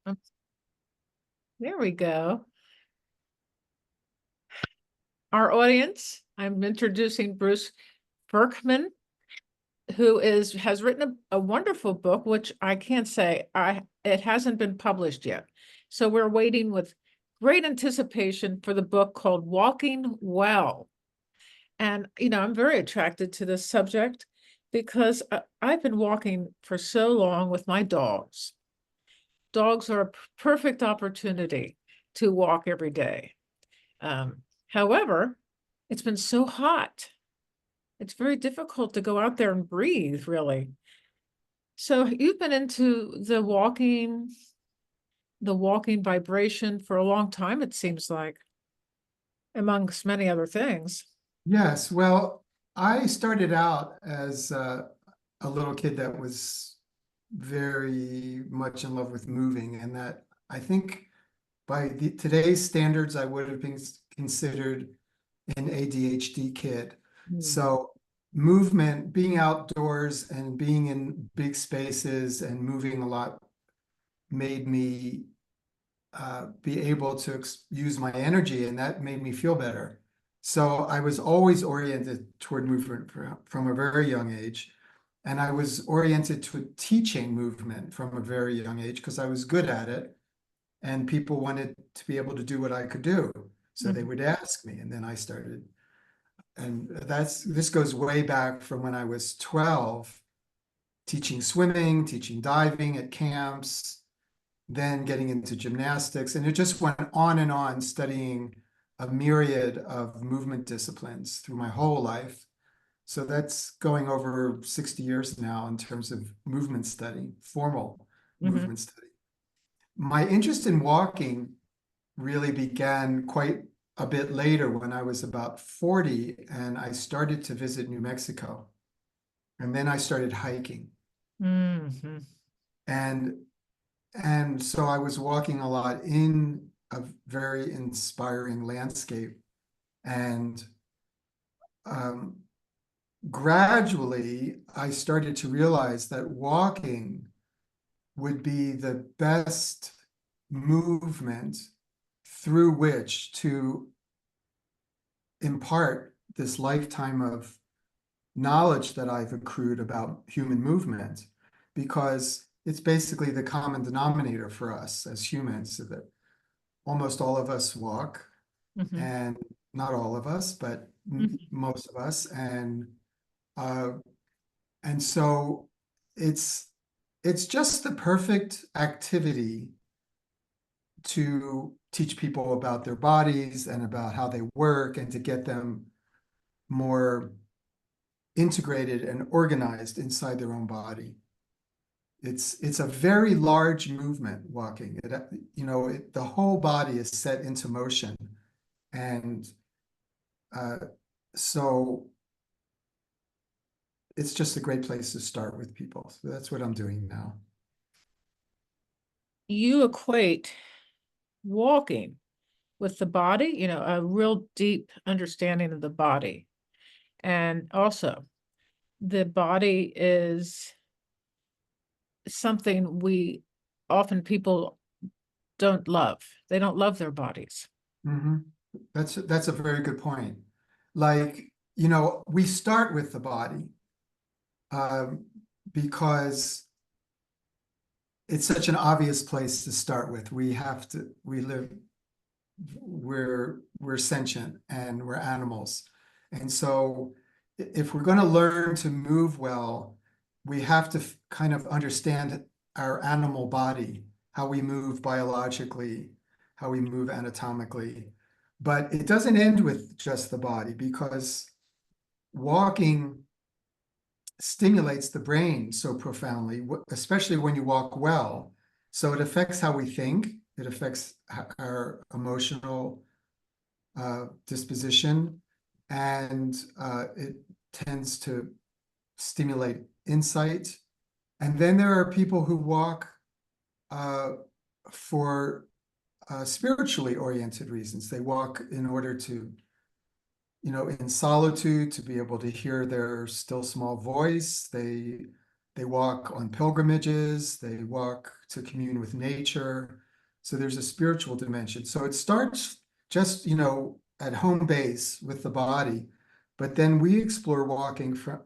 Um, There we go. Our audience, I'm introducing Bruce Fertman, who has written a wonderful book, which I can't say it hasn't been published yet. So we're waiting with great anticipation for the book called Walking Well. And, I'm very attracted to this subject because I've been walking for so long with my dogs. Dogs are a perfect opportunity to walk every day. However, it's been so hot. It's very difficult to go out there and breathe, really. So you've been into the walking vibration for a long time, it seems like, amongst many other things. Yes, well, I started out as a little kid that was very much in love with moving, and that I think by today's standards, I would have been considered an ADHD kid. Mm. So movement, being outdoors and being in big spaces and moving a lot made me be able to use my energy, and that made me feel better. So I was always oriented toward movement from a very young age. And I was oriented to teaching movement from a very young age because I was good at it. And people wanted to be able to do what I could do. So they Mhm. would ask me, and then I started. And this goes way back from when I was 12, teaching swimming, teaching diving at camps, then getting into gymnastics, and it just went on and on, studying a myriad of movement disciplines through my whole life. So that's going over 60 years now in terms of movement study, formal Mhm. movement study. My interest in walking really began quite a bit later when I was about 40 and I started to visit New Mexico. And then I started hiking. Mhm. And And so I was walking a lot in a very inspiring landscape. And um, gradually, I started to realize that walking would be the best movement through which to impart this lifetime of knowledge that I've accrued about human movement, because it's basically the common denominator for us as humans, so that almost all of us walk, Mhm. and not all of us, but Mhm. most of us. Uh, and so it's it's just the perfect activity to teach people about their bodies and about how they work and to get them more integrated and organized inside their own body. It's a very large movement, walking. The whole body is set into motion. And uh, so it's just a great place to start with people. So that's what I'm doing now. You equate walking with the body, a real deep understanding of the body. And also, the body is something people don't love. They don't love their bodies. Mhm. That's a very good point. Like, we start with the body um, because it's such an obvious place to start with. We're sentient and we're animals. And so if we're going to learn to move well, we have to kind of understand our animal body, how we move biologically, how we move anatomically. But it doesn't end with just the body, because walking stimulates the brain so profoundly, especially when you walk well. So it affects how we think, it affects our emotional disposition, and it tends to stimulate insight. And then there are people who walk uh, for spiritually oriented reasons. They walk in order to, in solitude, to be able to hear their still small voice. They They walk on pilgrimages, they walk to commune with nature. So there's a spiritual dimension. So it starts just, at home base with the body, but then we explore walking from,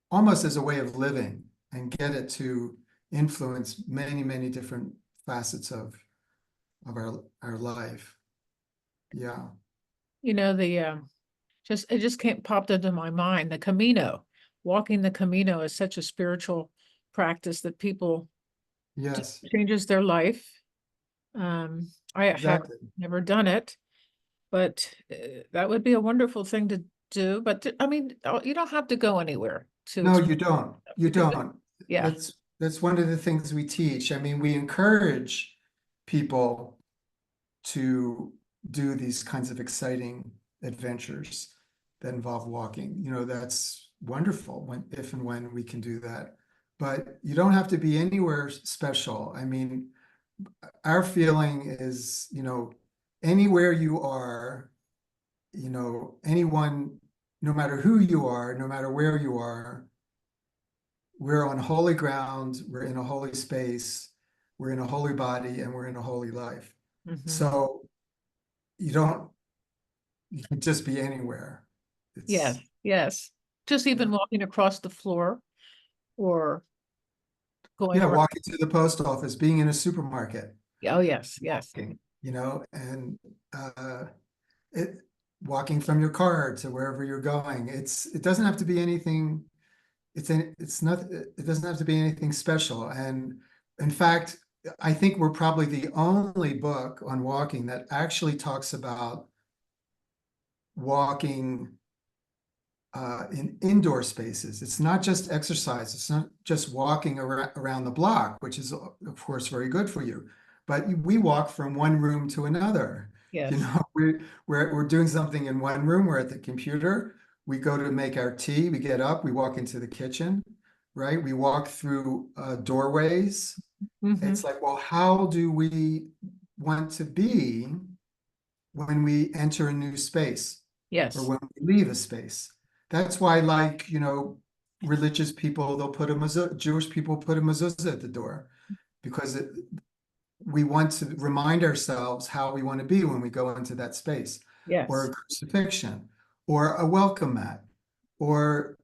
almost as a way of living and get it to influence many, many different facets of our life. Yeah. The it just can't popped into my mind. The Camino, walking the Camino is such a spiritual practice that people Yes, changes their life. I have exactly. never done it, but that would be a wonderful thing to do. But I mean, you don't have to go anywhere to No, explore. you don't. You You can just, don't. yeah. That's one of the things we teach. I mean, we encourage people to do these kinds of exciting adventures that involve walking. That's wonderful when, if and when we can do that. But you don't have to be anywhere special. I mean, our feeling is, anywhere you are, anyone, no matter who you are, no matter where you are, we're on holy ground, we're in a holy space, we're in a holy body, and we're in a holy life. Mhm. So you don't, you can just be anywhere. Yes, It's, yes. Just yeah. even walking across the floor or going Yeah, around. walking to the post office, being in a supermarket, Oh, yes, yes, walking, and uh, it, walking from your car to wherever you're going. It doesn't have to be anything. It's not, it doesn't have to be anything special. And in fact, I think we're probably the only book on walking that actually talks about walking in indoor spaces. It's not just exercise. It's not just walking around the block, which is, of course, very good for you. But we walk from one room to another. You yes, know, we're doing something in one room. We're at the computer. We go to make our tea. We get up. We walk into the kitchen, right? We walk through doorways. hmm, It's like, well, how do we want to be when we enter a new space or yes, when we leave a space? That's why, like, religious people, they'll put a mezuzah, Jewish people put a mezuzah at the door because we want to remind ourselves how we want to be when we go into that space, or yes, a crucifixion, or a welcome mat, or,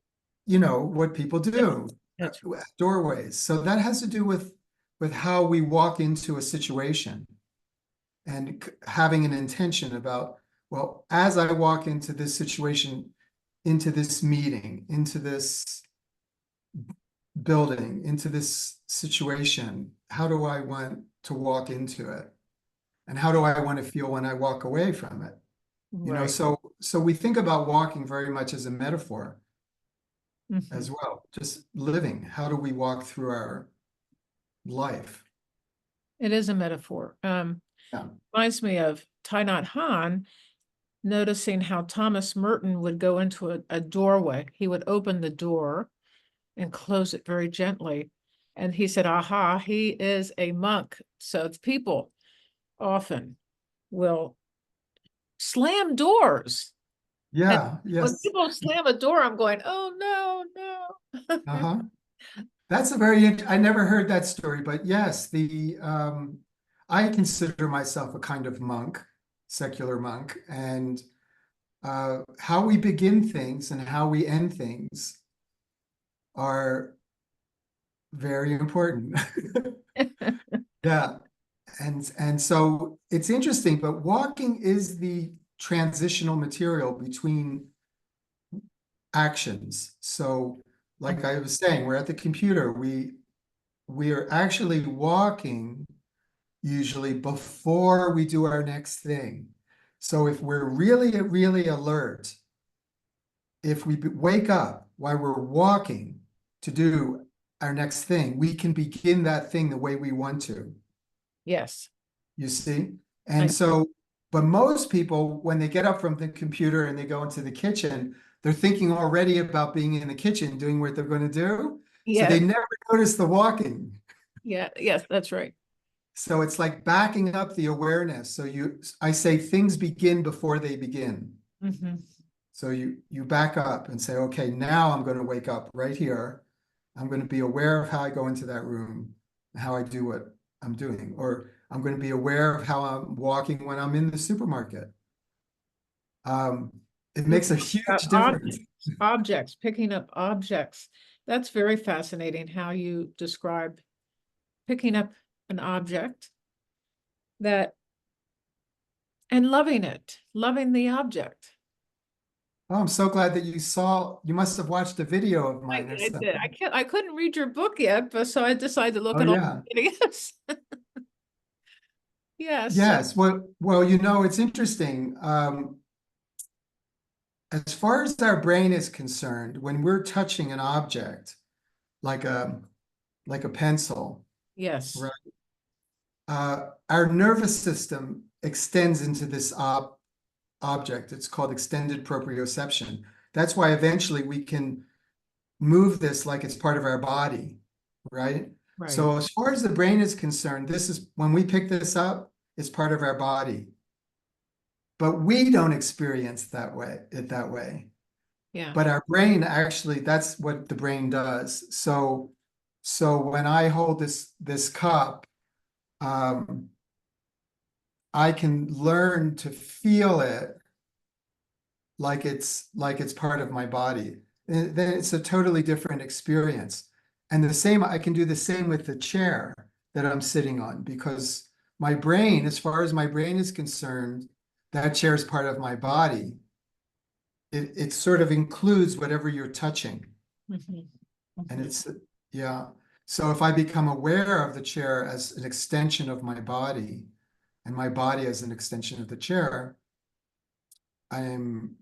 what people do, that's doorways. So that has to do with how we walk into a situation and having an intention about, well, as I walk into this situation, into this meeting, into this building, into this situation, how do I want to walk into it? And how do I want to feel when I walk away from it? right. So we think about walking very much as a metaphor Mhm. as well, just living. How do we walk through our life? It is a metaphor. Yeah. Reminds me of Thai Nhat Hanh noticing how Thomas Merton would go into a doorway. He would open the door and close it very gently. And he said, aha, he is a monk. So it's people often will slam doors. And Yeah, when yes. people slam a door, I'm going, oh, no, no. Uh-huh. That's I never heard that story, but yes, I consider myself a kind of monk, secular monk, and how we begin things and how we end things are very important. Yeah. And so it's interesting, but walking is the transitional material between actions. So like I was saying, we're at the computer, we are actually walking usually before we do our next thing. So if we're really, really alert, if we wake up while we're walking to do our next thing, we can begin that thing the way we want to, Yes. you see? I, And so, but most people, when they get up from the computer and they go into the kitchen, they're thinking already about being in the kitchen, doing what they're going to do. So they yes. never notice the walking. Yeah. Yes, that's right. So it's like backing up the awareness. I say things begin before they begin. Hmm. So you back up and say, okay, now I'm going to wake up right here. I'm going to be aware of how I go into that room, how I do what I'm doing, or I'm going to be aware of how I'm walking when I'm in the supermarket. Um, it You're makes a talking huge about difference. objects, picking up objects. That's very fascinating how you describe picking up an object that and loving it, loving the object. Oh, I'm so glad that you must have watched a video of mine or I did. something. I couldn't read your book yet, but so I decided to look Oh, at all yeah. the videos. Yes. Yes. Well, it's interesting. As far as our brain is concerned, when we're touching an object, like a like a pencil, Yes. right? Our nervous system extends into this object. It's called extended proprioception. That's why eventually we can move this like it's part of our body, right? Right. So as far as the brain is concerned, this is when we pick this up, it's part of our body. But we don't experience it that way. Yeah. But our brain actually, that's what the brain does. So when I hold this cup, um, I can learn to feel it like it's part of my body. And then it's a totally different experience. And I can do the same with the chair that I'm sitting on because my brain, as far as my brain is concerned, that chair is part of my body. It sort of includes whatever you're touching. Mhm. And Mhm. yeah. So if I become aware of the chair as an extension of my body and my body as an extension of the chair, I am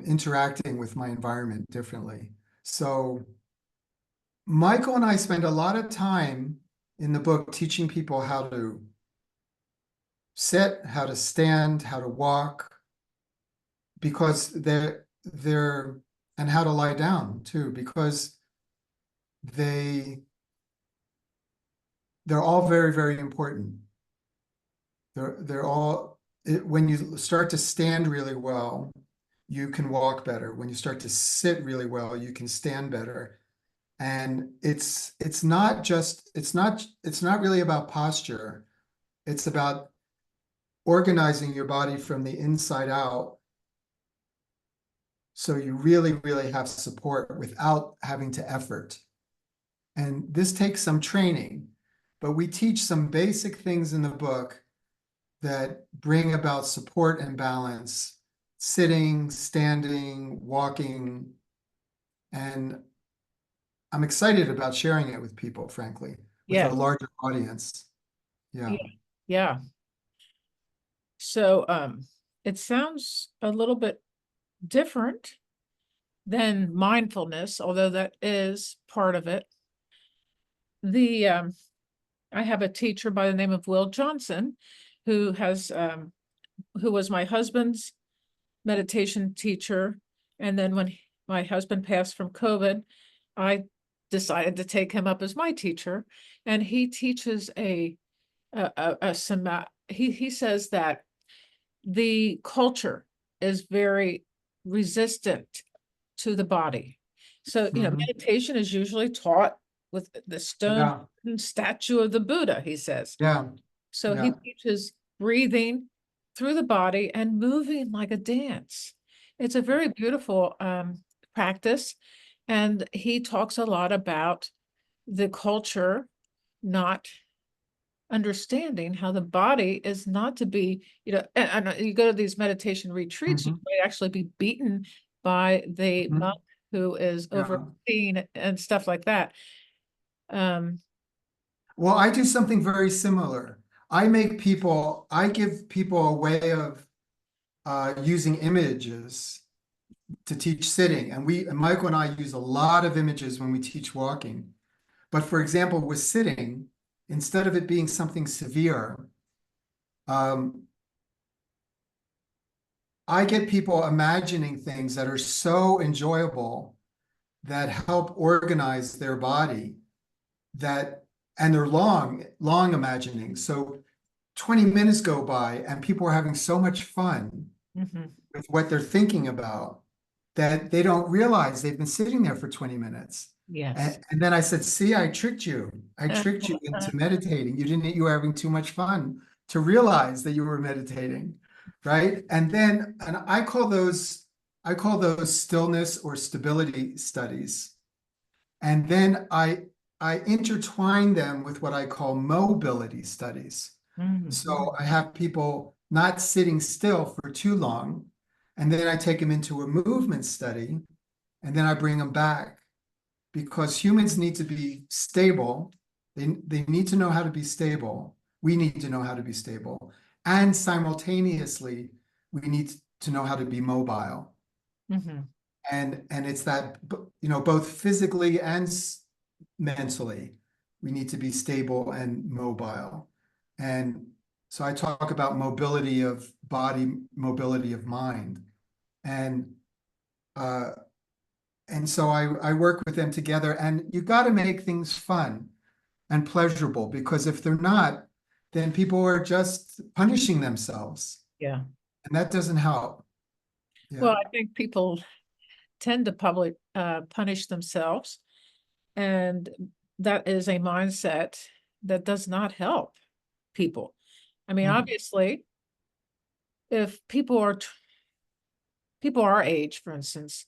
interacting with my environment differently. So Michael and I spend a lot of time in the book teaching people how to sit, how to stand, how to walk, because they're and how to lie down too, because they they're all very, very important. They're all when you start to stand really well, you can walk better. When you start to sit really well, you can stand better. And it's not really about posture. It's about organizing your body from the inside out. So you really, really have support without having to effort. And this takes some training, but we teach some basic things in the book that bring about support and balance, sitting, standing, walking. And I'm excited about sharing it with people, frankly, with a Yeah. larger audience. Yeah. Yeah. Yeah. So it sounds a little bit different than mindfulness, although that is part of it. The I have a teacher by the name of Will Johnson who has who was my husband's meditation teacher. And then when my husband passed from COVID, I decided to take him up as my teacher. And he teaches he says that the culture is very resistant to the body. So, Mhm. meditation is usually taught with the stone Yeah. statue of the Buddha, he says. Yeah. So he Yeah. teaches breathing through the body and moving like a dance. It's a very beautiful practice. And he talks a lot about the culture not understanding how the body is not to be, and you go to these meditation retreats, you Mhm. might actually be beaten by the Mhm. monk who is Yeah. overseeing it and stuff like that. Um, Well, I do something very similar. I give people a way of using images to teach sitting. And Michael and I use a lot of images when we teach walking. But for example, with sitting, instead of it being something severe, um, I get people imagining things that are so enjoyable that help organize their body that, and they're long imagining. So 20 minutes go by and people are having so much fun mhm. with what they're thinking about. that they don't realize they've been sitting there for 20 minutes. Yes. And then I said, see, I tricked you. I tricked you into meditating. You were having too much fun to realize that you were meditating, right? And I call those stillness or stability studies. And then I intertwine them with what I call mobility studies. Mhm. So I have people not sitting still for too long, and then I take them into a movement study, and then I bring them back because humans need to be stable. They need to know how to be stable. We need to know how to be stable. And simultaneously, we need to know how to be mobile. Mhm. And it's that, both physically and mentally, we need to be stable and mobile. And so I talk about mobility of body, mobility of mind. And uh, and so I work with them together, and you got to make things fun and pleasurable, because if they're not, then people are just punishing themselves, Yeah. and that doesn't help. Well, Yeah. I think people tend to punish themselves, and that is a mindset that does not help people. I mean, Mhm. obviously, if people our age, for instance,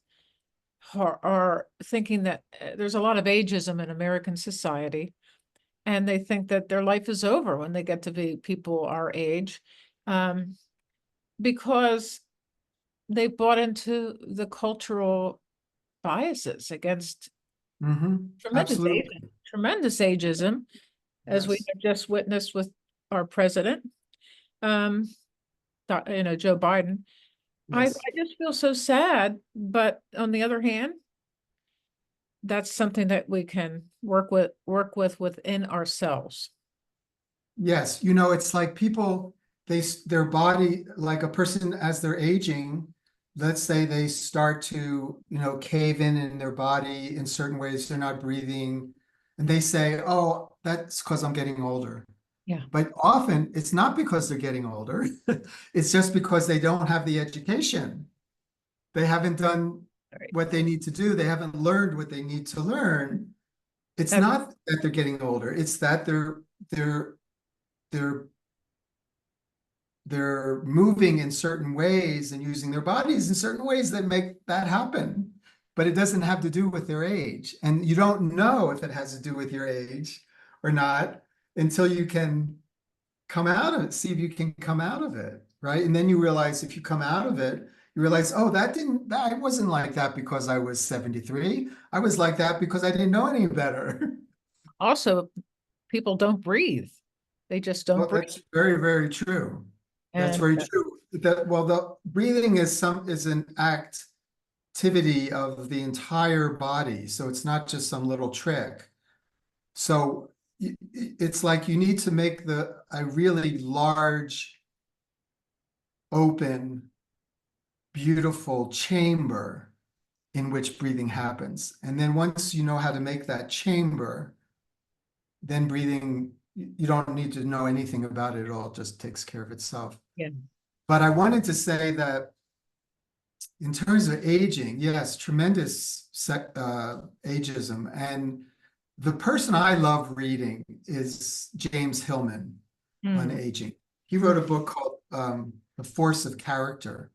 are thinking that there's a lot of ageism in American society, and they think that their life is over when they get to be people our age, um, because they bought into the cultural biases against Absolutely. tremendous ageism, as we Yes. have just witnessed with our president, um, Joe Biden. I Yes. just feel so sad, but on the other hand, that's something that we can work with within ourselves. Yes. It's like people, their body, like a person as they're aging, let's say they start to, cave in their body in certain ways, they're not breathing, and they say, oh, that's because I'm getting older. Yeah. But often it's not because they're getting older. It's just because they don't have the education. They haven't done All right. what they need to do. They haven't learned what they need to learn. It's That, not that they're getting older. It's that they're they're they're moving in certain ways and using their bodies in certain ways that make that happen. But it doesn't have to do with their age. And you don't know if it has to do with your age or not until you can come out of it, see if you can come out of it, right? And then you realize if you come out of it, you realize, oh, I wasn't like that because I was 73. I was like that because I didn't know any better. also, people don't breathe. They just don't Well, breathe. that's very, very true. That's And very true. The breathing is an activity of the entire body. So it's not just some little trick. So it's like you need to make a really large, open, beautiful chamber in which breathing happens. And then once you know how to make that chamber, then breathing, you don't need to know anything about it at all. It just takes care of itself. yeah, But I wanted to say that in terms of aging, yes, tremendous ageism. And the person I love reading is James Hillman on mm, aging. He wrote a book called The Force of Character.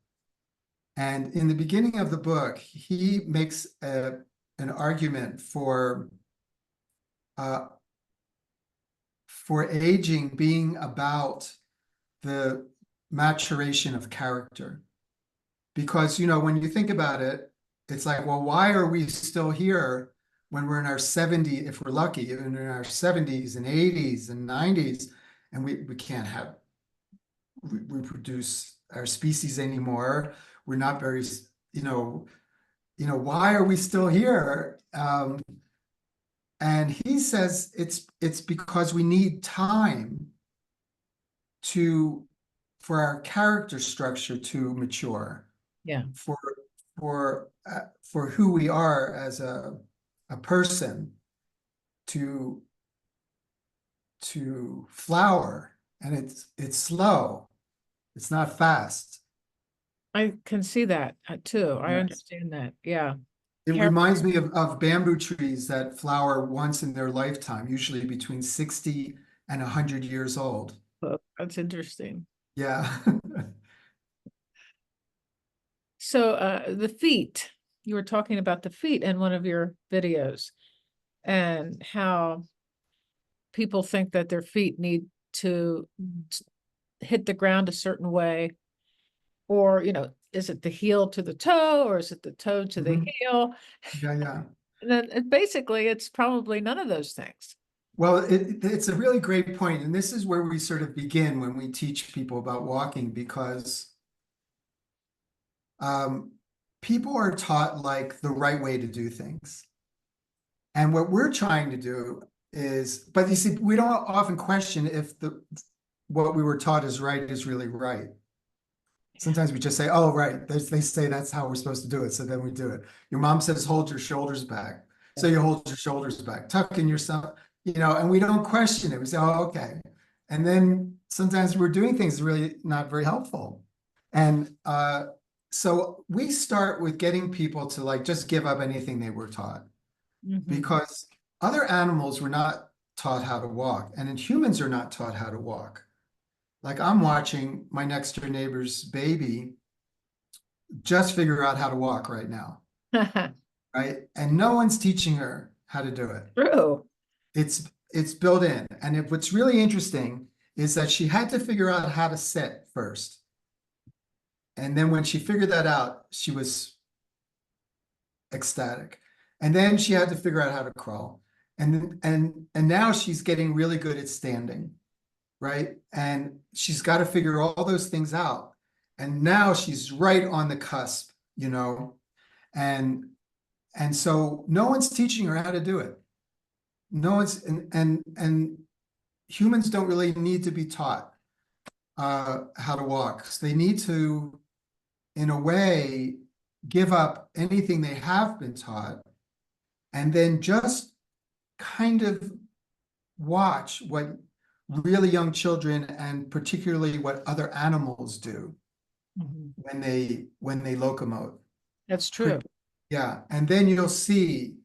And in the beginning of the book, he makes an argument uh, for aging being about the maturation of character. Because, when you think about it, it's like, well, why are we still here when we're in our 70s, if we're lucky, even in our 70s and 80s and 90s, and we can't reproduce our species anymore. We're not very, why are we still here? And he says it's because we need time to for our character structure to mature, yeah, for for who we are as a person to flower, and it's slow, it's not fast. I can see that too. I Yes. understand that. Yeah. It Carol, reminds me of bamboo trees that flower once in their lifetime, usually between 60 and 100 years old. that's interesting. Yeah. So the feet, you were talking about the feet in one of your videos and how people think that their feet need to hit the ground a certain way, or, is it the heel to the toe, or is it the toe to the Mhm. heel? Yeah, yeah. And then basically it's probably none of those things. Well, it's a really great point, and this is where we sort of begin when we teach people about walking, because um, people are taught like the right way to do things. And what we're trying to do is, but you see, we don't often question if the what we were taught is really right. Sometimes we just say, oh, right. They say that's how we're supposed to do it. So then we do it. Your mom says, hold your shoulders back. So you hold your shoulders back, tuck in yourself, and we don't question it. We say, oh, okay. And then sometimes we're doing things really not very helpful. And so we start with getting people to like just give up anything they were taught, Mhm. because other animals were not taught how to walk, and humans are not taught how to walk. Like I'm watching my next door neighbor's baby just figure out how to walk right now, right? And no one's teaching her how to do it. True. It's built in. And what's really interesting is that she had to figure out how to sit first. And then when she figured that out, she was ecstatic. And then she had to figure out how to crawl. And now she's getting really good at standing, right? And she's got to figure all those things out. And now she's right on the cusp, and and so no one's teaching her how to do it. No one's and humans don't really need to be taught how to walk. They need to, in a way, give up anything they have been taught, and then just kind of watch what really young children and particularly what other animals do Mhm. when they locomote. That's true. Yeah, and then you'll see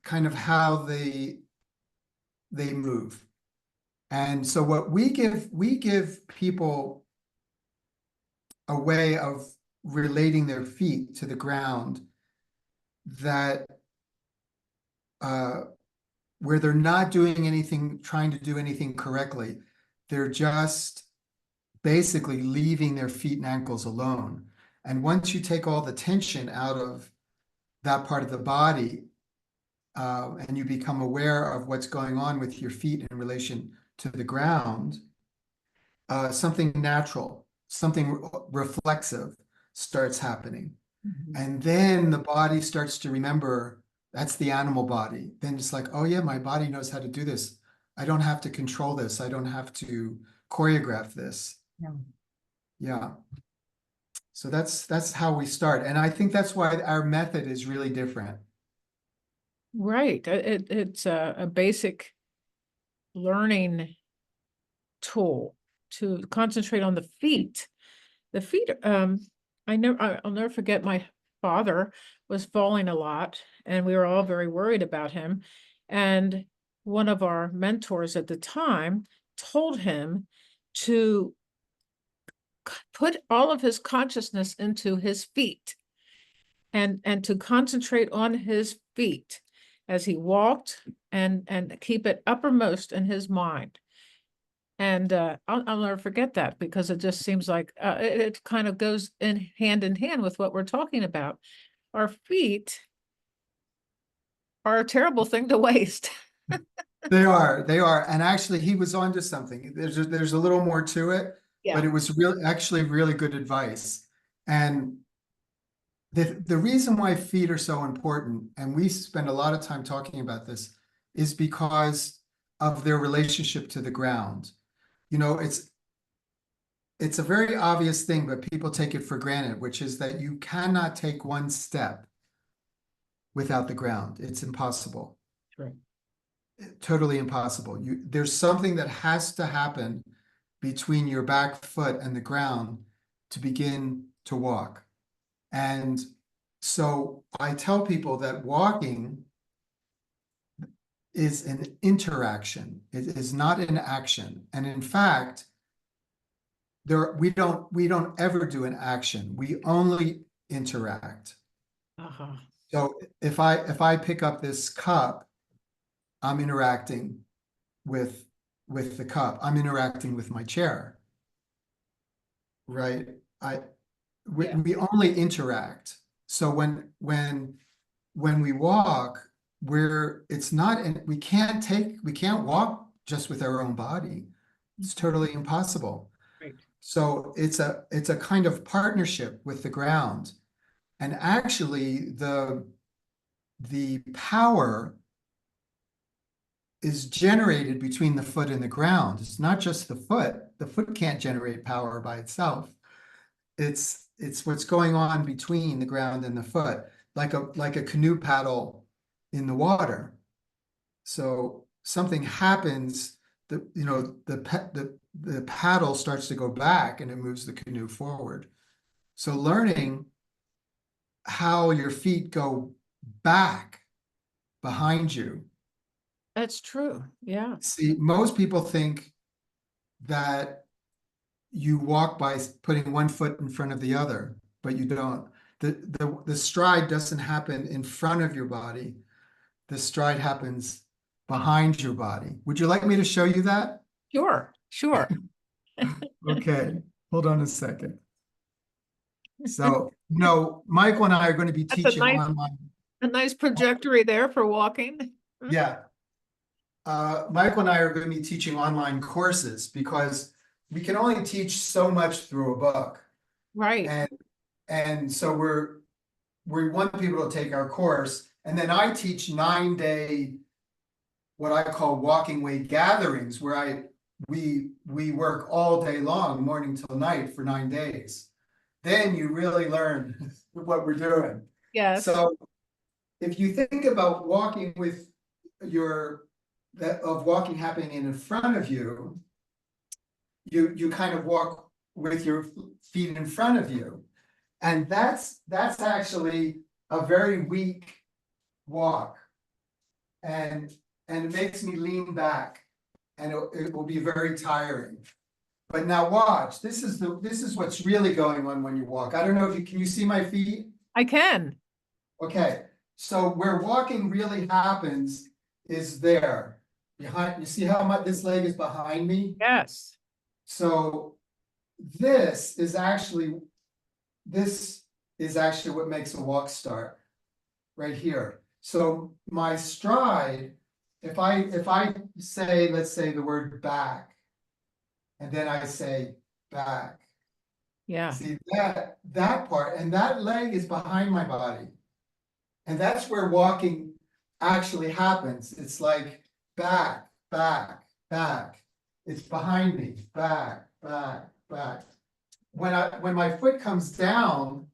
kind of how they move. And so what we give people a way of relating their feet to the ground that uh, where they're not doing anything, trying to do anything correctly. They're just basically leaving their feet and ankles alone. And once you take all the tension out of that part of the body, and you become aware of what's going on with your feet in relation to the ground, something natural, something reflexive starts happening. Mhm. And then the body starts to remember that's the animal body. Then it's like, oh yeah, my body knows how to do this. I don't have to control this. I don't have to choreograph this. Yeah. Yeah. So that's how we start. And I think that's why our method is really different. Right. It's a basic learning tool to concentrate on the feet. The feet, I'll never forget my father was falling a lot and we were all very worried about him. And one of our mentors at the time told him to put all of his consciousness into his feet and to concentrate on his feet as he walked and keep it uppermost in his mind. And I'll never forget that because it just seems like it kind of goes in hand with what we're talking about. Our feet are a terrible thing to waste. They are. And actually he was onto something. There's a little more to it, Yeah. but it was actually really good advice. And the reason why feet are so important, and we spend a lot of time talking about this, is because of their relationship to the ground. You know, it's a very obvious thing, but people take it for granted, which is that you cannot take one step without the ground. It's impossible. Right. Totally impossible. There's something that has to happen between your back foot and the ground to begin to walk. And so I tell people that walking is an interaction. It is not an action. And in fact, we don't ever do an action. We only interact. Uh-huh. So if I pick up this cup, I'm interacting with the cup. I'm interacting with my chair. Right? We, Yeah. we only interact. So when we walk, it's not, and we can't walk just with our own body. It's totally impossible. Right. So it's a kind of partnership with the ground. And actually the power is generated between the foot and the ground. It's not just the foot. The foot can't generate power by itself. It's what's going on between the ground and the foot, like a canoe paddle in the water. So something happens, the paddle starts to go back and it moves the canoe forward. So learning how your feet go back behind you. That's true. Yeah. See, most people think that you walk by putting one foot in front of the other, but you don't. The stride doesn't happen in front of your body. The stride happens behind your body. Would you like me to show you that? Sure. Sure. Okay, hold on a second. So, no, Michael and I are going to be That's a teaching nice, online. a nice trajectory there for walking. Yeah. Michael and I are going to be teaching online courses because we can only teach so much through a book. Right. And so we want people to take our course. And then I teach 9-day, what I call walking way gatherings, where we work all day long, morning till night for 9 days. Then you really learn what we're doing. Yes. So if you think about walking with walking happening in front of you, you kind of walk with your feet in front of you. And that's actually a very weak walk. And it makes me lean back, and it will be very tiring. But now watch, this is what's really going on when you walk. I don't know if can you see my feet? I can. Okay, so where walking really happens is there. Behind, you see how much this leg is behind me? Yes. So this is actually what makes a walk start, right here. So my stride, if I say, let's say the word back, and then I say back, Yeah. see that part, and that leg is behind my body. And that's where walking actually happens. It's like back, back, back. It's behind me, back, back, back. When my foot comes down,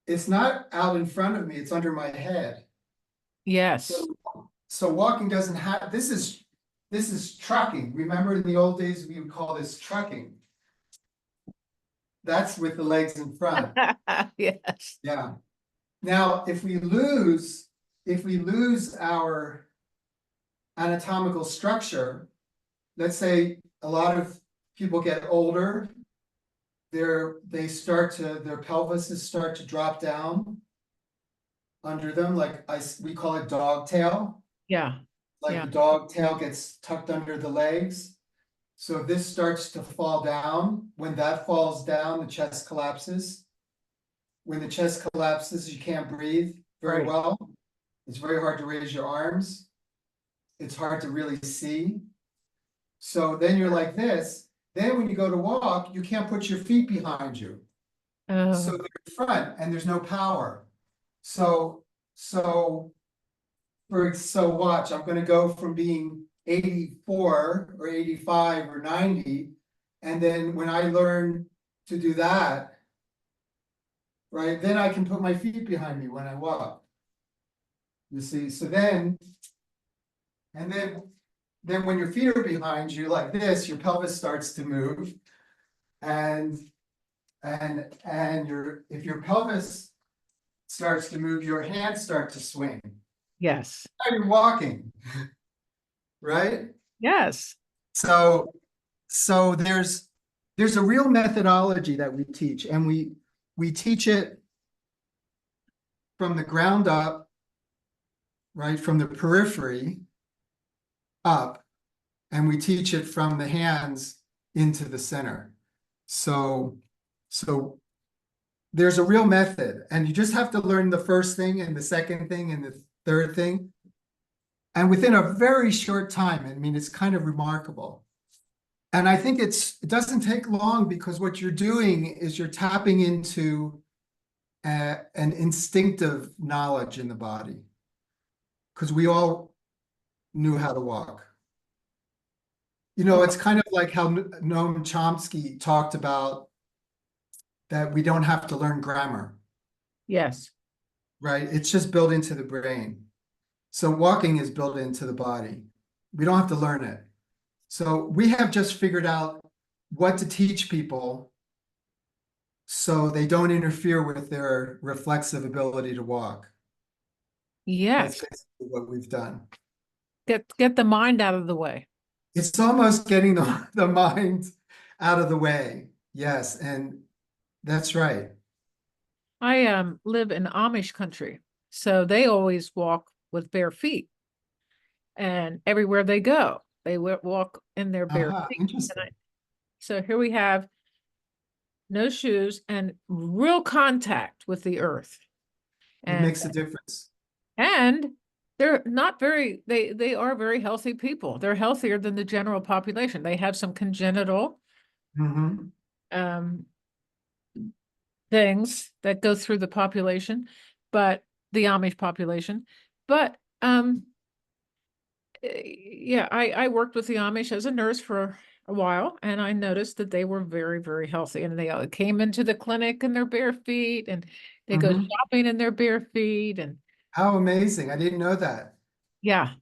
it's not out in front of me, it's under my head. Yes. So walking doesn't have, this is trucking. Remember in the old days, we would call this trucking. That's with the legs in front. Yes. Yeah. Now, if we lose our anatomical structure, let's say a lot of people get older, their pelvises start to drop down under them, like we call it dog tail. Yeah. Like Yeah. the dog tail gets tucked under the legs. So this starts to fall down. When that falls down, the chest collapses. When the chest collapses, you can't breathe very Right. well. It's very hard to raise your arms. It's hard to really see. So then you're like this. Then when you go to walk, you can't put your feet behind you. So they're in front and there's no power. So watch, I'm gonna go from being 84 or 85 or 90. And then when I learn to do that, right, then I can put my feet behind me when I walk. You see, so then when your feet are behind you like this, your pelvis starts to move. And and if your pelvis starts to move, your hands start to swing. Yes. Now you're walking, right? Yes. So there's a real methodology that we teach, and we teach it from the ground up, right? From the periphery up, and we teach it from the hands into the center. So there's a real method, and you just have to learn the first thing and the second thing and the third thing. And within a very short time, I mean, it's kind of remarkable. And I think it doesn't take long, because what you're doing is you're tapping into an instinctive knowledge in the body, because we all knew how to walk. You know, it's kind of like how Noam Chomsky talked about that we don't have to learn grammar, Yes. right? It's just built into the brain. So walking is built into the body. We don't have to learn it. So we have just figured out what to teach people so they don't interfere with their reflexive ability to walk. That's Yes. basically what we've done. Get the mind out of the way. It's almost getting the mind out of the way. Yes, and that's right. I live in Amish country, so they always walk with bare feet, and everywhere they go, they walk in their bare feet. Interesting. So here we have no shoes and real contact with the earth. It And makes a difference. and they're not very they are very healthy people. They're healthier than the general population. They have some congenital Mhm. um things that go through the population, but the Amish population. But yeah, I worked with the Amish as a nurse for a while, and I noticed that they were very, very healthy. And they came into the clinic in their bare feet, and they go Mhm. shopping in their bare feet. And How amazing. I didn't know that. yeah,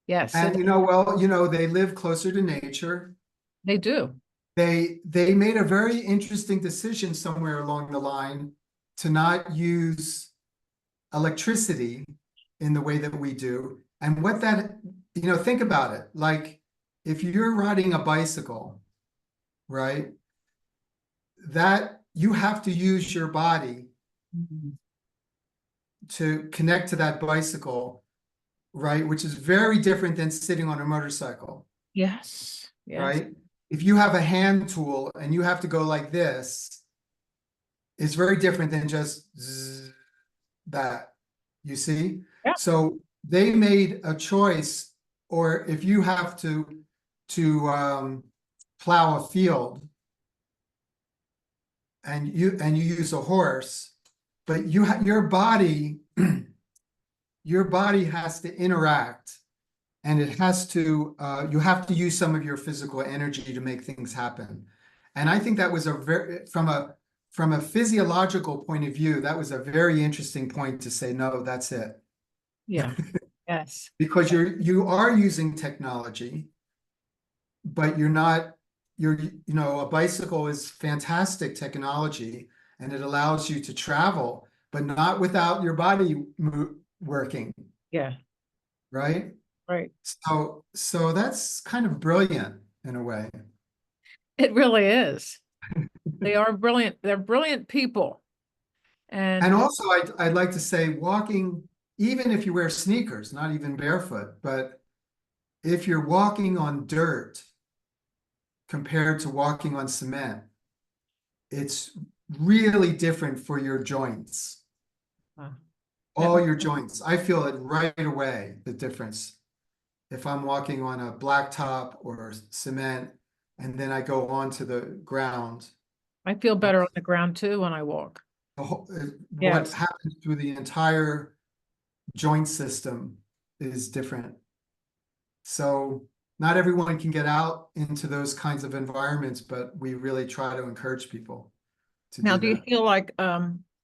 yes, And they live closer to nature. they do. They made a very interesting decision somewhere along the line to not use electricity in the way that we do. And what that, think about it. Like if you're riding a bicycle, right, that you have to use your body Mhm. to connect to that bicycle, right, which is very different than sitting on a motorcycle, Yes, yes, right? If you have a hand tool and you have to go like this, it's very different than just that, you see? yeah. So they made a choice, or if you have to plow a field and you use a horse, but your body your body has to interact, and it has to you have to use some of your physical energy to make things happen. And I think that was from a physiological point of view, that was a very interesting point to say, no, that's it. Yeah, yes, Because you are using technology, but a bicycle is fantastic technology, and it allows you to travel, but not without your body working, yeah, right? right. So that's kind of brilliant in a way. It really is. They are brilliant. They're brilliant people. And And also, I'd like to say walking, even if you wear sneakers, not even barefoot, but if you're walking on dirt compared to walking on cement, it's really different for your joints, uh, that, all your joints. I feel it right away, the difference. If I'm walking on a blacktop or cement, and then I go onto the ground, I feel better on the ground too when I walk. what Yes. happens through the entire joint system is different. So not everyone can get out into those kinds of environments, but we really try to encourage people to Now, do do you that. feel like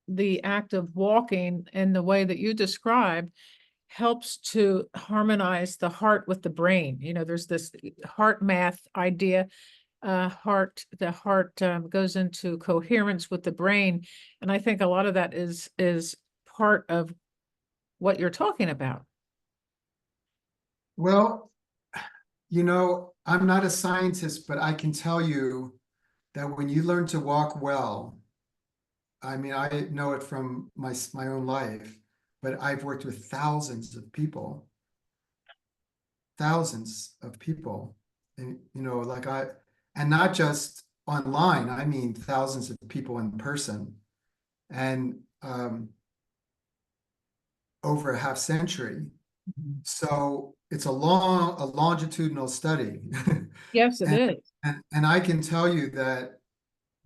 the act of walking in the way that you described helps to harmonize the heart with the brain? You know, there's this heart math idea the heart goes into coherence with the brain. And I think a lot of that is part of what you're talking about. Well, I'm not a scientist, but I can tell you that when you learn to walk well, I mean, I know it from my own life, but I've worked with thousands of people, and and not just online. I mean, thousands of people in person, and over a half century. So it's a longitudinal study. Yes, it And, is. and I can tell you that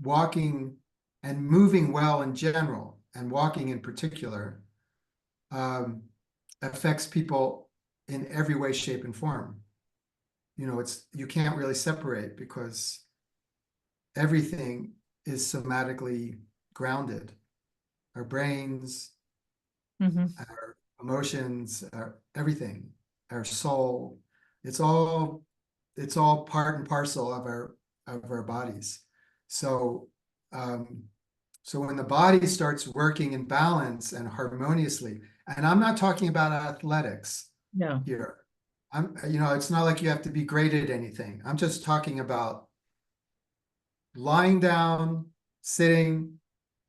walking and moving well in general, and walking in particular, um, affects people in every way, shape, and form. You can't really separate because everything is somatically grounded. Our brains, Mhm. our emotions, everything, our soul, it's all it's all part and parcel of our bodies. So um, so when the body starts working in balance and harmoniously, and I'm not talking about athletics No. here. It's not like you have to be great at anything. I'm just talking about lying down, sitting,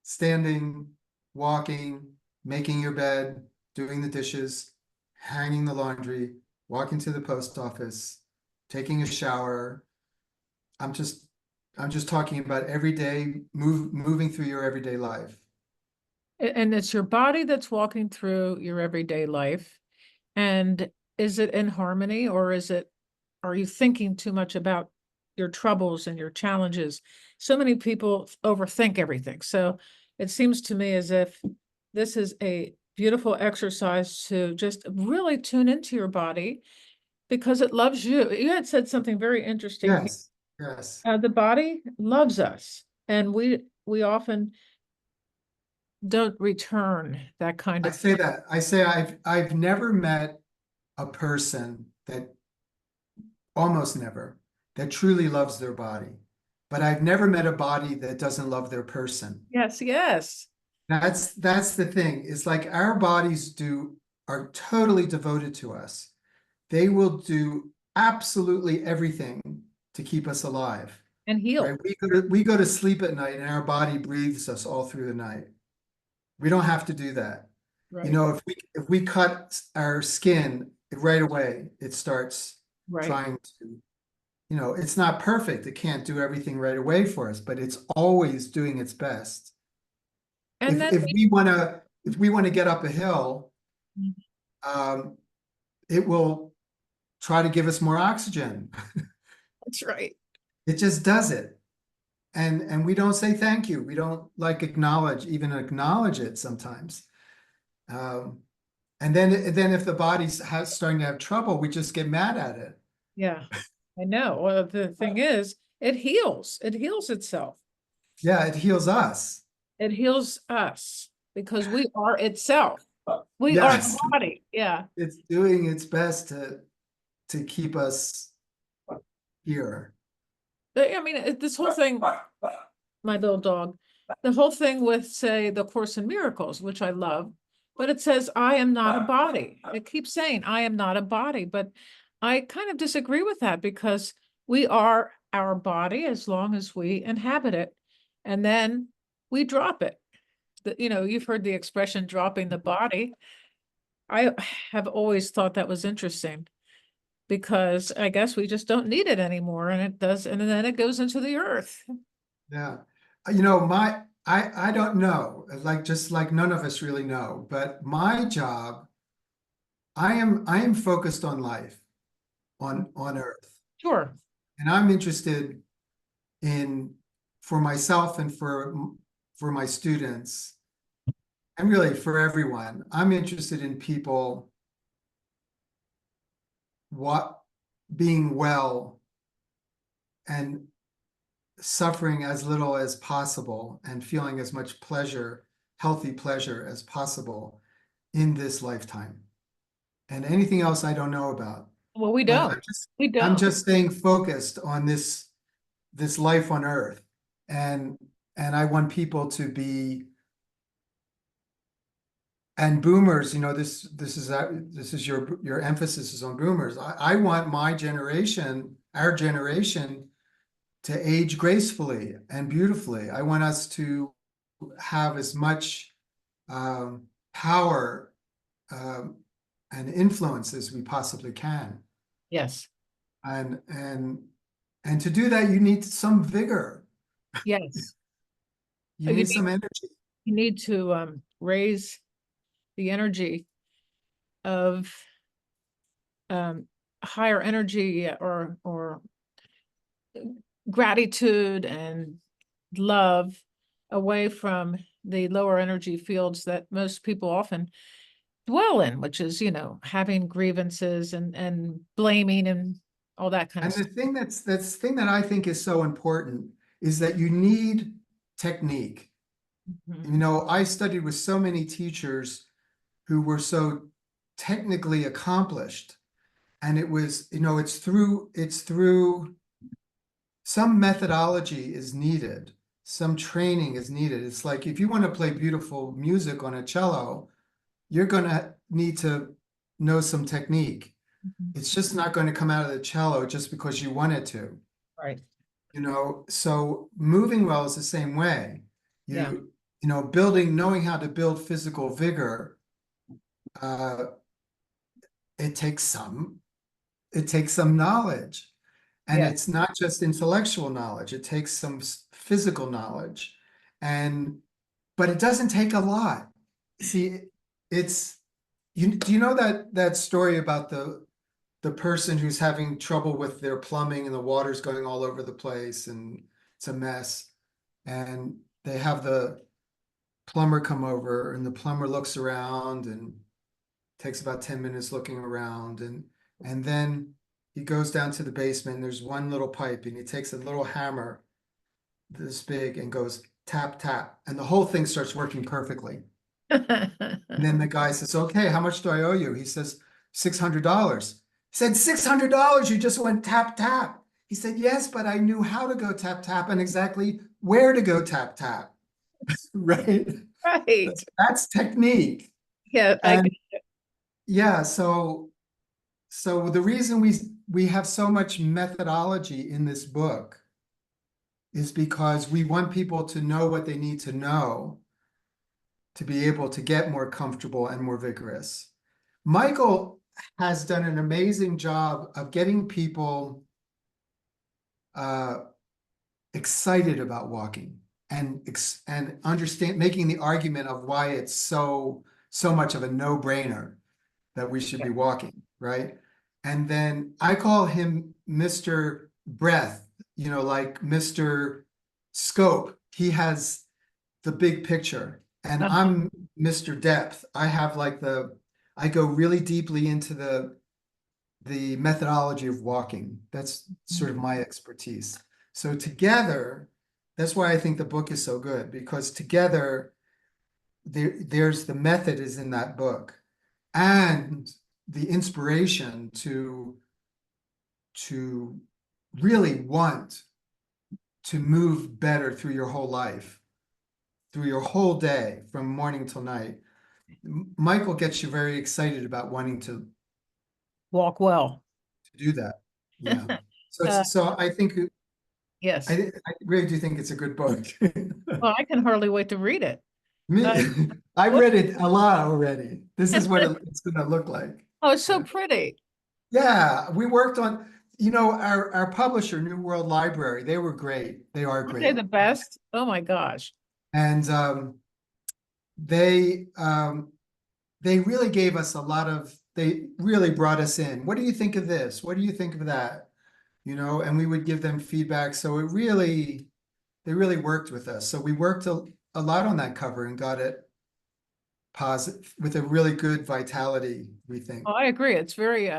standing, walking, making your bed, doing the dishes, hanging the laundry, walking to the post office, taking a shower. I'm just I'm just talking about everyday moving through your everyday life. And it's your body that's walking through your everyday life. And is it in harmony, or are you thinking too much about your troubles and your challenges? So many people overthink everything. So it seems to me as if this is a beautiful exercise to just really tune into your body because it loves you. You had said something very interesting. Yes, yes. The body loves us, and we often don't return that kind I of. say that. I say I've never met a person that almost never that truly loves their body. But I've never met a body that doesn't love their person. Yes, yes. That's the thing. It's like our bodies are totally devoted to us. They will do absolutely everything to keep us alive, And right? heal. We go to sleep at night and our body breathes us all through the night. We don't have to do that. Right, If we cut our skin right away, it starts right. trying to, it's not perfect. It can't do everything right away for us, but it's always doing its best. And If then if we want to if we want to get up a hill, um, it will try to give us more oxygen. that's right. It just does it. And we don't say thank you. We don't like even acknowledge it sometimes. Um, and then if the body's starting to have trouble, we just get mad at it. Yeah, I know. Well, the thing is, it heals. It heals itself. Yeah, it heals us. It heals us because we are itself. We are the Yes, body. Yeah. it's doing its best to keep us here. I mean, this whole thing, my little dog, the whole thing with, say, the Course in Miracles, which I love, but it says, I am not a body. It keeps saying, I am not a body. But I kind of disagree with that because we are our body as long as we inhabit it. And then we drop it. You've heard the expression dropping the body. I have always thought that was interesting because I guess we just don't need it anymore. And it does. And then it goes into the earth. Yeah. I don't know, like just like none of us really know, but my job, I am focused on life on Earth. Sure. And I'm interested in for myself and for my students and really for everyone. I'm interested in people what being well and suffering as little as possible and feeling as much pleasure, healthy pleasure as possible in this lifetime. And anything else I don't know about. Well, we But don't. We I'm don't. just staying focused on this this life on earth. And I want people to be, and boomers, this is your emphasis is on boomers. I want my generation, our generation, to age gracefully and beautifully. I want us to have as much power um, and influence as we possibly can. Yes, And to do that, you need some vigor. yes. You You need need some energy. you need to raise the energy of um, higher energy or gratitude and love away from the lower energy fields that most people often dwell in, which is, having grievances and blaming and all that kind of And the stuff. thing thing that I think is so important is that you need technique. Mhm. You know, I studied with so many teachers who were so technically accomplished, and it was, it's through some methodology is needed, some training is needed. It's like if you want to play beautiful music on a cello, you're going to need to know some technique. Mhm. It's just not going to come out of the cello just because you want it to. Right. So moving well is the same way. Yeah. Knowing how to build physical vigor, uh, it takes some, it takes some knowledge. And Yeah. it's not just intellectual knowledge, it takes some physical knowledge. And but it doesn't take a lot. See, it's do you know that story about the person who's having trouble with their plumbing and the water's going all over the place and it's a mess, and they have the plumber come over, and the plumber looks around and takes about 10 minutes looking around, and then he goes down to the basement and there's one little pipe, and he takes a little hammer this big and goes tap tap, and the whole thing starts working perfectly. And then the guy says, okay, how much do I owe you? He says, $600. He said, $600? You just went tap tap. He said, yes, but I knew how to go tap tap and exactly where to go tap tap. Right? Right. That's technique. Yeah. And yeah, so the reason we have so much methodology in this book is because we want people to know what they need to know to be able to get more comfortable and more vigorous. Michael has done an amazing job of getting people uh, excited about walking and understand making the argument of why it's so much of a no-brainer that we should be walking, right? And then I call him Mr. Breath, like Mr. Scope. He has the big picture, and Uh-huh. I'm Mr. Depth. I go really deeply into the methodology of walking. That's sort of my expertise. So together, that's why I think the book is so good, because together there's the method is in that book, and the inspiration to really want to move better through your whole life, through your whole day, from morning till night. Michael gets you very excited about wanting Walk well. to do that. Yeah. So Uh, I think yes. I really do think it's a good book. Well, I can hardly wait to read it. Me, Uh, I've what? read it a lot already. This is what it's going to look like. Oh, it's so Yeah. pretty. Yeah, we worked on, our publisher, New World Library, they were great. They are Aren't they great. the best? Oh my gosh. And they they really gave us they really brought us in. What do you think of this? What do you think of that? And we would give them feedback. So they really worked with us. So we worked a lot on that cover and got it positive with a really good vitality, we think. Oh, I agree. It's very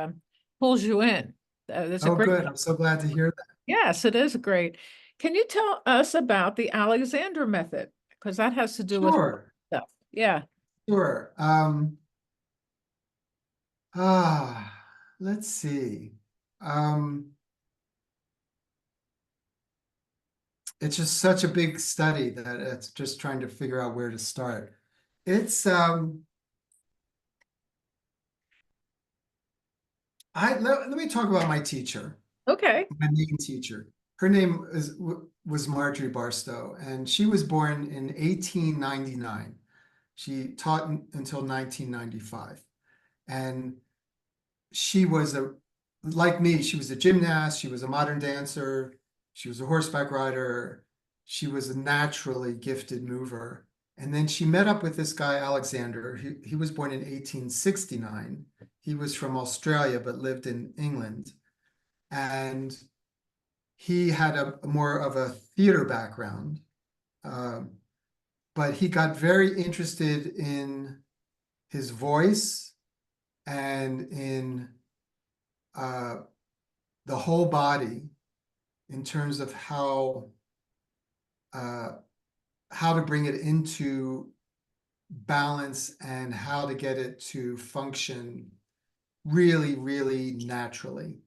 pulls you in. That's a Oh, great. good. I'm so glad to hear that. Yes, it is great. Can you tell us about the Alexander method? Because that has to do with Sure, stuff. Yeah. sure. Ah, let's see. Um, it's just such a big study that it's just trying to figure out where to start. It's let me talk about my teacher, Okay. my main teacher. Her name was Marjorie Barstow, and she was born in 1899. She taught until 1995. And she was like me, she was a gymnast, she was a modern dancer, she was a horseback rider, she was a naturally gifted mover. And then she met up with this guy, Alexander. He was born in 1869. He was from Australia, but lived in England. And he had a more of a theater background. Um, but he got very interested in his voice and in uh, the whole body in terms of uh, how to bring it into balance and how to get it to function really, really naturally.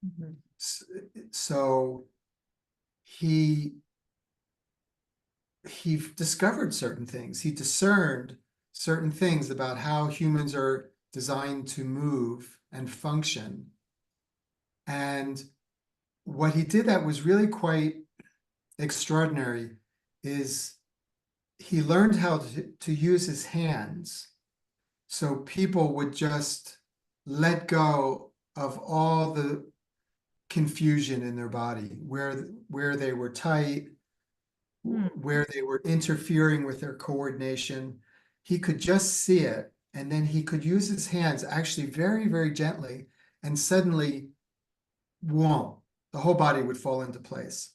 Mhm. So he he discovered certain things. He discerned certain things about how humans are designed to move and function. And what he did that was really quite extraordinary is he learned how to use his hands. So people would just let go of all the confusion in their body, where they were tight, Hmm. where they were interfering with their coordination. He could just see it, and then he could use his hands actually very, very gently, and suddenly, whoa, the whole body would fall into place.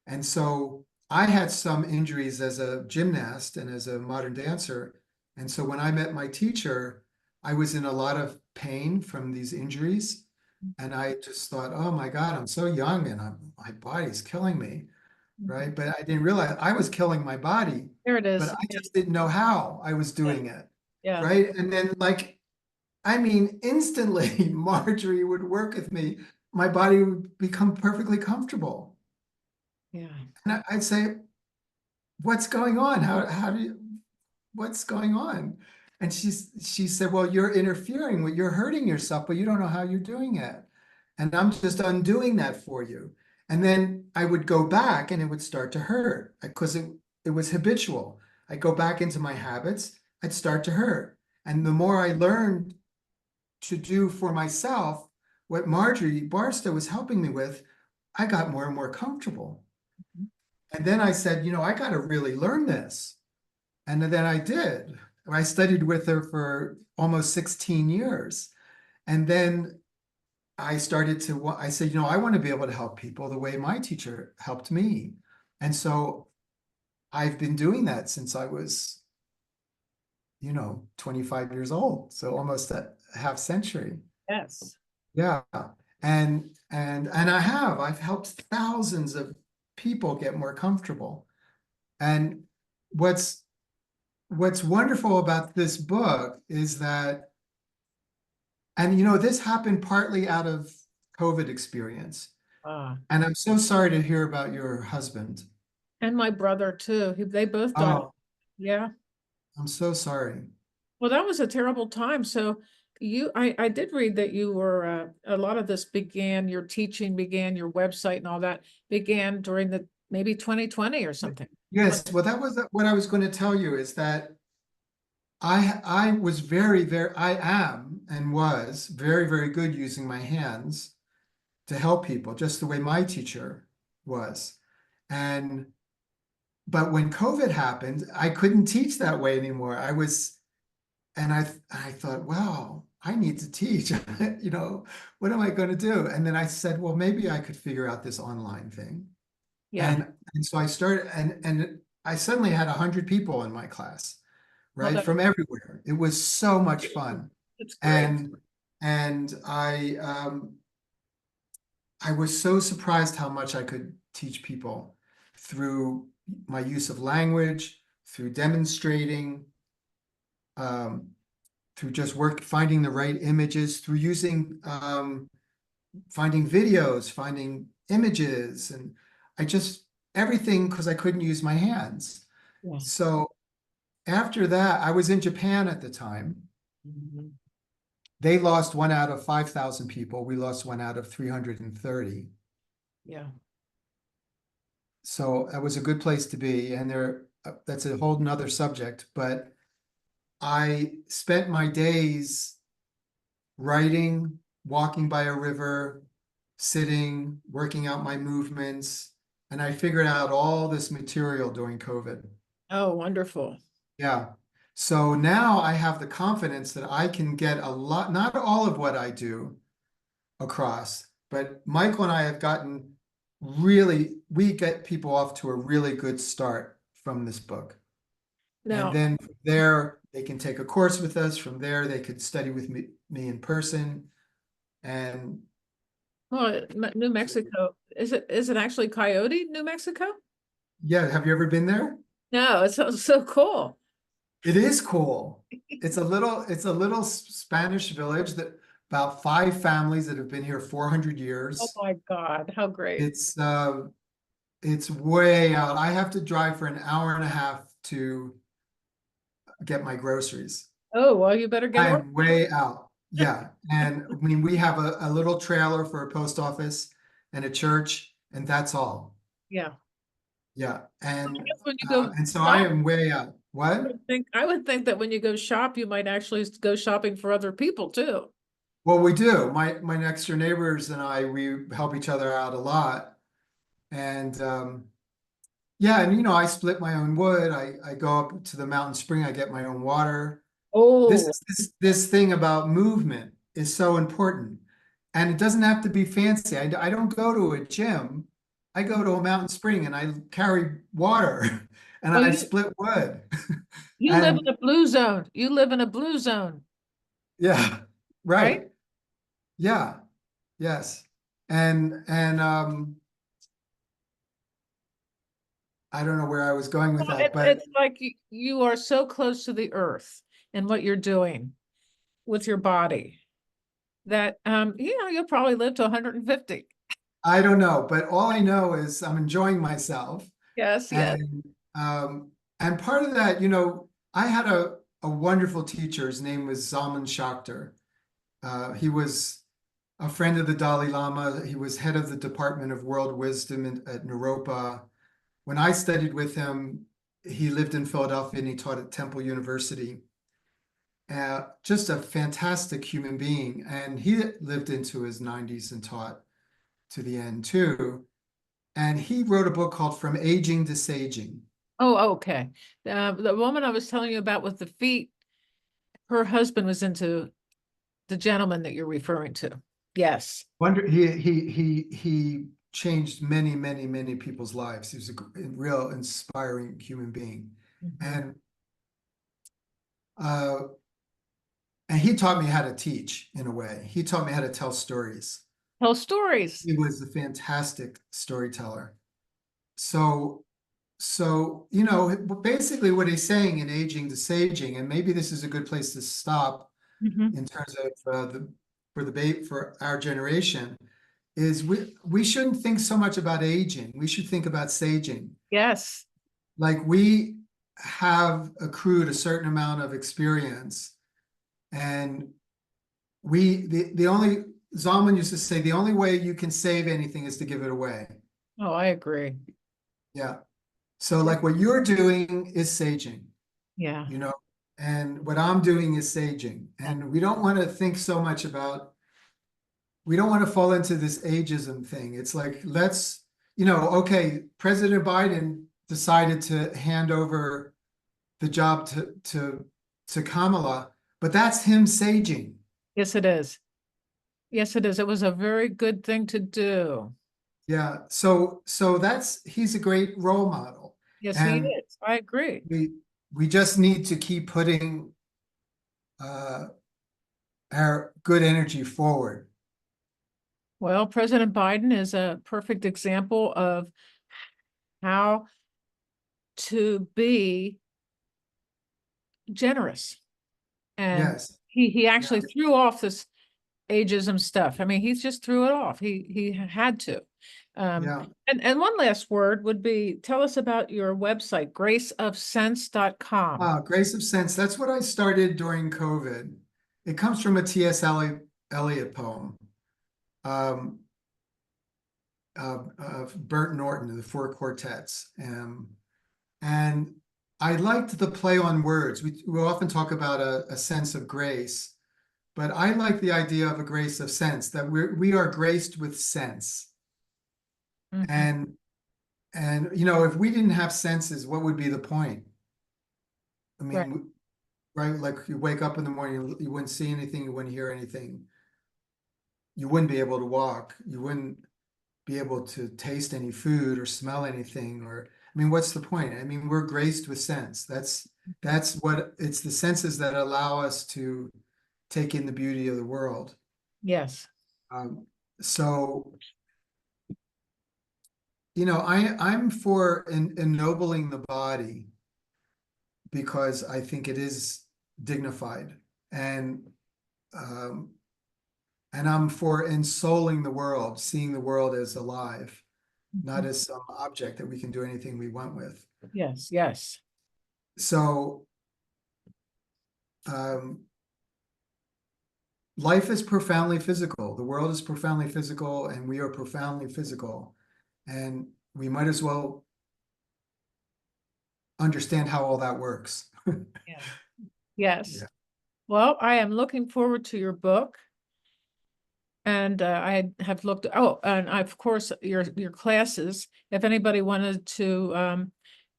And so I had some injuries as a gymnast and as a modern dancer. And so when I met my teacher, I was in a lot of pain from these injuries. And I just thought, oh my God, I'm so young and my body's killing me. Right. But I didn't realize I was killing my body, There it but is. I Yeah. just didn't know how I was Yeah. doing it. Yeah. Right. And then, like, I mean, instantly, Marjorie would work with me. My body would become perfectly comfortable. Yeah. And I'd say, what's going on? How do you, what's going on? And she said, well, you're interfering with, you're hurting yourself, but you don't know how you're doing it. And I'm just undoing that for you. And then I would go back and it would start to hurt because it was habitual. I'd go back into my habits, I'd start to hurt. And the more I learned to do for myself, what Marjorie Barstow was helping me with, I got more and more comfortable. And then I said, I got to really learn this. And then I did. I studied with her for almost 16 years. And then I said, I want to be able to help people the way my teacher helped me. And so I've been doing that since I was, 25 years old. So almost a half century. Yes. Yeah. And I've helped thousands of people get more comfortable. And what's what's wonderful about this book is that, and this happened partly out of COVID experience. Ah. And I'm so sorry to hear about your husband. And my brother too. They both died. Oh, Yeah. I'm so sorry. Well, that was a terrible time. So I did read that you were, a lot of this began, your teaching began, your website and all that began during the maybe 2020 or something. Yes, well, that was what I was going to tell you is that I was I am and was very, very good using my hands to help people, just the way my teacher was. And but when COVID happened, I couldn't teach that way anymore. And I thought, wow, I need to teach. What am I going to do? And then I said, well, maybe I could figure out this online thing. Yeah. And so I started, and I suddenly had 100 people in my class, Well, right, from everywhere. It was so much fun. that's great. And I was so surprised how much I could teach people through my use of language, through demonstrating, um, through just finding the right images, through using, finding videos, finding images. And I just, everything because I couldn't use my hands. Yeah. So after that, I was in Japan at the time. Mhm. They lost 1 out of 5,000 people. We lost 1 out of 330. Yeah. So that was a good place to be. And that's a whole nother subject. But I spent my days writing, walking by a river, sitting, working out my movements. And I figured out all this material during COVID. Oh, wonderful. Yeah. So now I have the confidence that I can get a lot, not all of what I do across, but Michael and I have gotten we get people off to a really good start from this book. And Now, then from there, they can take a course with us. From there, they could study with me in person. And well, New Mexico, is it actually Coyote, New Mexico? yeah, have you ever been there? No, it sounds so cool. It is cool. It's a little Spanish village that about 5 families that have been here 400 Oh years. my God, how great. It's uh it's way out. I have to drive for an hour and a half to get my groceries. Oh, well, you better get I on. am way out. Yeah. And I mean, we have a little trailer for a post office and a church, and that's all. Yeah. Yeah. I And guess when you go and so I shop, am way out. What? I would think that when you go shop, you might actually go shopping for other people too. Well, we do. My next door neighbors and I, we help each other out a lot. And yeah, and I split my own wood. I go up to the mountain spring, I get my own water. This Oh, is this thing about movement is so important. And it doesn't have to be fancy. I don't go to a gym. I go to a mountain spring and I carry water and well, I split wood. you live And in a blue zone. You live in a blue zone, yeah, right? right. Yeah, yes. And I don't know where I was going with Well, that, but it's like you are so close to the earth and what you're doing with your body that you'll probably live to 150. I don't know. But all I know is I'm enjoying myself. Yes, yes. And um, and part of that, I had a wonderful teacher. His name was Zalman Schachter. He was a friend of the Dalai Lama. He was head of the Department of World Wisdom at Naropa. When I studied with him, he lived in Philadelphia and he taught at Temple University. Just a fantastic human being. And he lived into his 90s and taught to the end too. And he wrote a book called From Aging to Saging. Oh, okay. The woman I was telling you about with the feet, her husband was into the gentleman that you're referring to. Yes. Wonder he changed many, many, many people's lives. He was a real inspiring human being. Mhm. And uh and he taught me how to teach in a way. He taught me how to tell stories. Tell stories. He was a fantastic storyteller. So basically what he's saying in Aging to Saging, and maybe this is a good place to stop Mhm. in terms of for our generation, is we shouldn't think so much about aging. We should think about saging. Yes. Like we have accrued a certain amount of experience, and the only Zalman used to say the only way you can save anything is to give it away. Oh, I agree. Yeah. So like what you're doing is saging, Yeah. you know, and what I'm doing is saging. And we don't want to fall into this ageism thing. It's like, okay, President Biden decided to hand over the job to Kamala, but that's him saging. Yes, it is. Yes, it is. It was a very good thing to do. Yeah. So he's a great role model. Yes, he And is. I agree. we just need to keep putting uh, our good energy forward. Well, President Biden is a perfect example of how to be generous. And Yes. he Yeah. actually threw off this ageism stuff. I mean, he just threw it off. He had to. Yeah. And one last word would be, tell us about your website, graceofsense.com. Grace of Sense. That's what I started during COVID. It comes from a T.S. Eliot poem, um, of Bert Norton, the Four Quartets. And I liked the play on words. We often talk about a sense of grace, but I like the idea of a grace of sense, that we are graced with sense. Mhm. And you know, if we didn't have senses, what would be the point? I Right. mean, right? Like you wake up in the morning, you wouldn't see anything, you wouldn't hear anything, you wouldn't be able to walk, you wouldn't be able to taste any food or smell anything, or I mean, what's the point? I mean, we're graced with sense. That's what it's the senses that allow us to take in the beauty of the world. Yes. Um, so, you know, I'm for ennobling the body because I think it is dignified, and um, and I'm for ensouling the world, seeing the world as alive, not Mhm. as some object that we can do anything we want with. Yes, yes. So um, life is profoundly physical. The world is profoundly physical, and we are profoundly physical. And we might as well understand how all that works. Yeah. Yes. Yeah. Well, I am looking forward to your book. And I have looked, oh, and of course, your classes, if anybody wanted to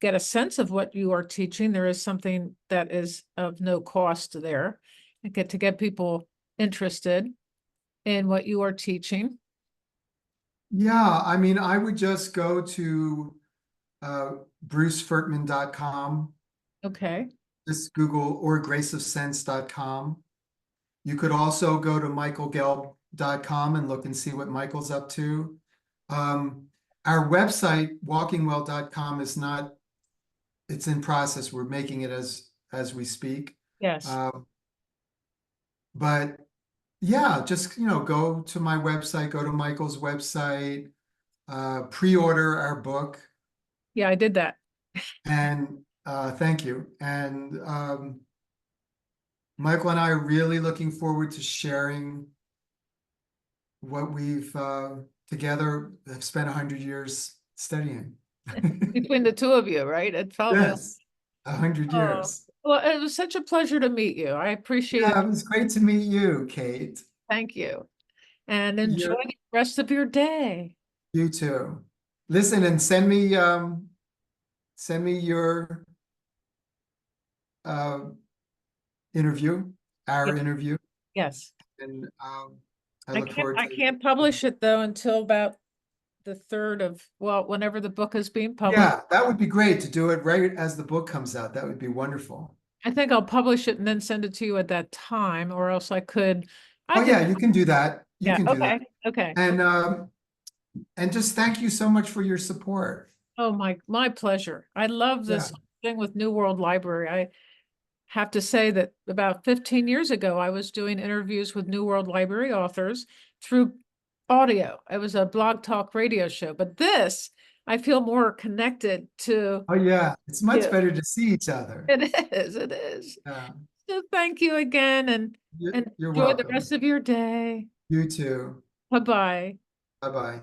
get a sense of what you are teaching, there is something that is of no cost there. And get to get people interested in what you are teaching. Yeah, I mean, I would just go to uh, brucefertman.com, Okay. just Google, or graceofsense.com. You could also go to michaelgelb.com and look and see what Michael's up to. Um, our website, walkingwell.com, is not, it's in process. We're making it as we speak. Yes. Um, but yeah, just, you know, go to my website, go to Michael's website, pre-order our book, Yeah, I did that. and thank you. And Michael and I are really looking forward to sharing what we've together have spent 100 years studying. Between the two of you, right? It felt like, Yes, 100 oh, years. well, it was such a pleasure to meet you. I appreciate Yeah, it. it was great to meet you, Kate. Thank you. And enjoy You the rest of your day. you too. Listen, and send me your uh interview, Yeah, our interview, yes. and I look forward I to. can't publish it though until about the third of, well, whenever the book is being published. Yeah, that would be great to do it right as the book comes out. That would be wonderful. I think I'll publish it and then send it to you at that time, or else I Oh could, yeah, you can do that. You yeah, can do that. okay, okay. And just thank you so much for your support. Oh, my pleasure. I love Yeah. this thing with New World Library. I have to say that about 15 years ago, I was doing interviews with New World Library authors through audio. It was a blog talk radio show, but this, I feel more connected to Oh yeah, it's much you. better to see each other. It is. Yeah. So thank you again and You're enjoy the welcome. rest of your day. You too. Bye-bye. Bye-bye.